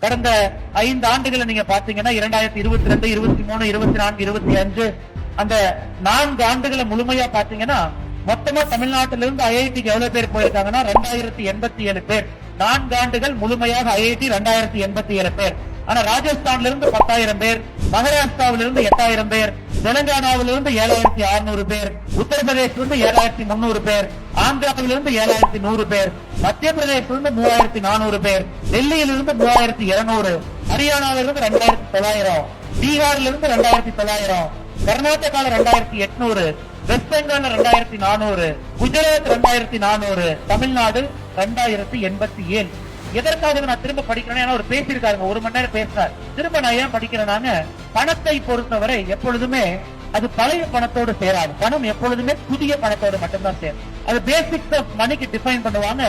கடந்த 5 ஆண்டுகளை நீங்க பாத்தீங்கன்னா 2022, 23, 24, 25 அந்த 4 ஆண்டுகளை முழுமையா பாத்தீங்கன்னா மொத்தமா தமிழ்நாட்டிலிருந்து ஐஐடிக்கு எவ்வளவு பேர் போயிருக்காங்கன்னா 2087 பேர். 4 ஆண்டுகள் முழுமையாக ஐஐடி 2087 பேர். ஆனா ராஜஸ்தான்ல இருந்து 10,000 பேர், மகாராஷ்டிராவிலிருந்து 8,000 பேர், தெலுங்கானாவிலிருந்து 7,600 பேர், உத்தரப்பிரதேசிலிருந்து 7,300 பேர், ஆந்திராவிலிருந்து 7,100 பேர், மத்திய பிரதேசிலிருந்து 3,400 பேர், டெல்லியிலிருந்து 3,200, ஹரியானாவிலிருந்து 2,900, பீகாரிலிருந்து 2,900, கர்நாடகால 2,800, வெஸ்ட் பெங்கால் 2,400, குஜராத் 2,400, தமிழ்நாடு 2,087. எதற்காக நான் திரும்ப படிக்கிறேன்? ஒரு பேசியிருக்காங்க, 1 மணி நேரம் பேசினார். திரும்ப நான் ஏன் படிக்கிறேன்? பணத்தை பொறுத்தவரை எப்பொழுதுமே அது பழைய பணத்தோடு சேராது. பணம் எப்பொழுதுமே புதிய பணத்தோடு மட்டும்தான் சேரும். அது பேசிக்ஸ் ஆஃப் மணிக்கு டிஃபைன் பண்ணுவாங்க.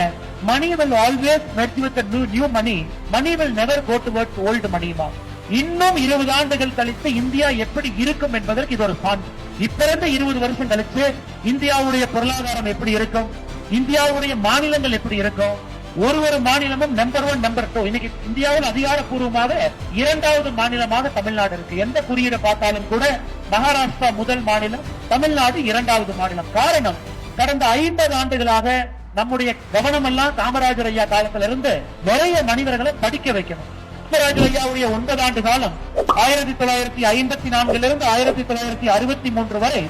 மணி will always merge with the new money. Money will never go towards old money. இன்னும் 20 ஆண்டுகள் கழித்து இந்தியா எப்படி இருக்கும் என்பதற்கு இது ஒரு சான்று. இப்ப இருந்து 20 வருஷம் கழிச்சு இந்தியாவுடைய பொருளாதாரம் எப்படி இருக்கும், இந்தியாவுடைய மாநிலங்கள் எப்படி இருக்கும், ஒரு மாநிலமும் நம்பர் 1, நம்பர் 2. இன்னைக்கு இந்தியாவில் அதிகாரப்பூர்வமாக 2வது மாநிலமாக தமிழ்நாடு இருக்கு. எந்த குறியீடை பார்த்தாலும் கூட மகாராஷ்டிரா முதல் மாநிலம், தமிழ்நாடு 2வது மாநிலம். காரணம், கடந்த 50 ஆண்டுகளாக நம்முடைய கவனம் எல்லாம் காமராஜர் ஐயா காலத்துல இருந்து நிறைய மனிதர்களை படிக்க வைக்கணும். காமராஜர் ஐயாவுடைய 9 ஆண்டு காலம் 1954 1963 வரை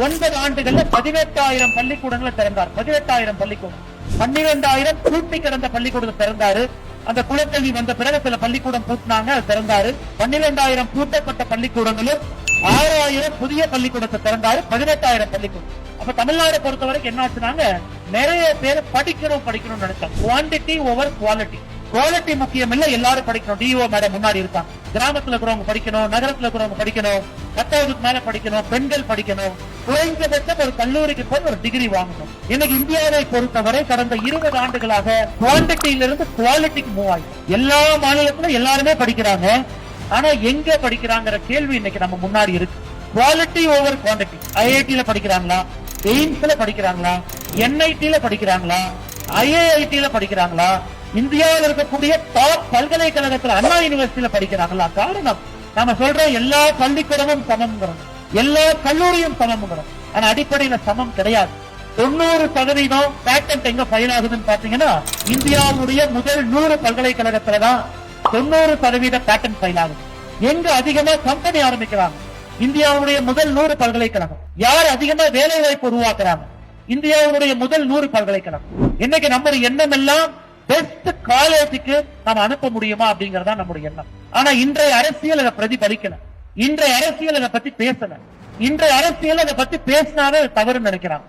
9 ஆண்டுகள்ல 18,000 பள்ளிக்கூடங்களை திறந்தார். 18,000 பள்ளிக்கூடம், 12,000 பூட்டி கிடந்த பள்ளிக்கூடத்தை திறந்தாரு. அந்த குலக்கல்வி வந்த பிறகு சில பள்ளிக்கூடம் பூட்டினாங்க, அது திறந்தாரு. 12,000 பூட்டப்பட்ட பள்ளிக்கூடங்களும் 6,000 புதிய பள்ளிக்கூடத்தை திறந்தாரு. 18,000 பள்ளிக்கூடம். அப்ப தமிழ்நாடு பொறுத்த வரைக்கும் என்ன ஆச்சுனாங்க, நிறைய பேர் படிக்கணும் நினைச்சாங்க. Quantity over quality. குவாலிட்டி முக்கியம் இல்ல, எல்லாரும் படிக்கணும். டிஓ மேடம் முன்னாடி இருக்காங்க. கிராமத்துல இருக்கிறவங்க படிக்கணும், நகரத்துல இருக்கிறவங்க படிக்கணும், 10வது மேல படிக்கணும், பெண்கள் படிக்கணும், குறைந்தபட்சம் ஒரு கல்லூரிக்கு போய் ஒரு டிகிரி வாங்கணும். இன்னைக்கு இந்தியாவை பொறுத்தவரை கடந்த 20 ஆண்டுகளாக குவான்டிட்டியிலிருந்து குவாலிட்டிக்கு மூவ் ஆகும். எல்லா மாநிலத்திலும் எல்லாருமே படிக்கிறாங்க. ஆனா எங்க படிக்கிறாங்கிற கேள்வி இன்னைக்கு நம்ம முன்னாடி இருக்கு. Quality over quantity. ஐஐடில படிக்கிறாங்களா, எய்ம்ஸ்ல படிக்கிறாங்களா, என்ஐடில படிக்கிறாங்களா, ஐஐடில படிக்கிறாங்களா, இந்தியாவில் இருக்கக்கூடிய டாப் பல்கலைக்கழகத்தில் அண்ணா யூனிவர்சிட்டியில படிக்கிறாங்களா? காரணம், நாம சொல்றோம் எல்லா பள்ளிக்கூடமும் சமம்ங்கிறோம், எல்லா கல்லூரியும் சமம்ங்கிறோம். ஆனா அடிப்படையில சமம் கிடையாது. 90% பேட்டன்ட் எங்க ஃபைல் ஆகுதுன்னு பாத்தீங்கன்னா இந்தியாவுடைய முதல் 100 பல்கலைக்கழகத்துலதான் 90% பேட்டன்ட் ஃபைல் ஆகுது. எங்க அதிகமா கம்பெனி ஆரம்பிக்கிறாங்க? இந்தியாவுடைய முதல் 100 பல்கலைக்கழகம். யார் அதிகமா வேலை வாய்ப்பு உருவாக்குறாங்க? இந்தியாவுடைய முதல் 100 பல்கலைக்கழகம். இன்னைக்கு நம்முடைய எண்ணம் எல்லாம் பெஸ்ட் காலேஜுக்கு நாம அனுப்ப முடியுமா அப்படிங்கறதா நம்முடைய எண்ணம். ஆனா இன்றைய அரசியல் அதை பிரதிபலிக்கல. இன்றைய அரசியல் அதை பத்தி பேசல. இன்றைய அரசியல் அதை பத்தி பேசினாவே தவறுன்னு நினைக்கிறாங்க.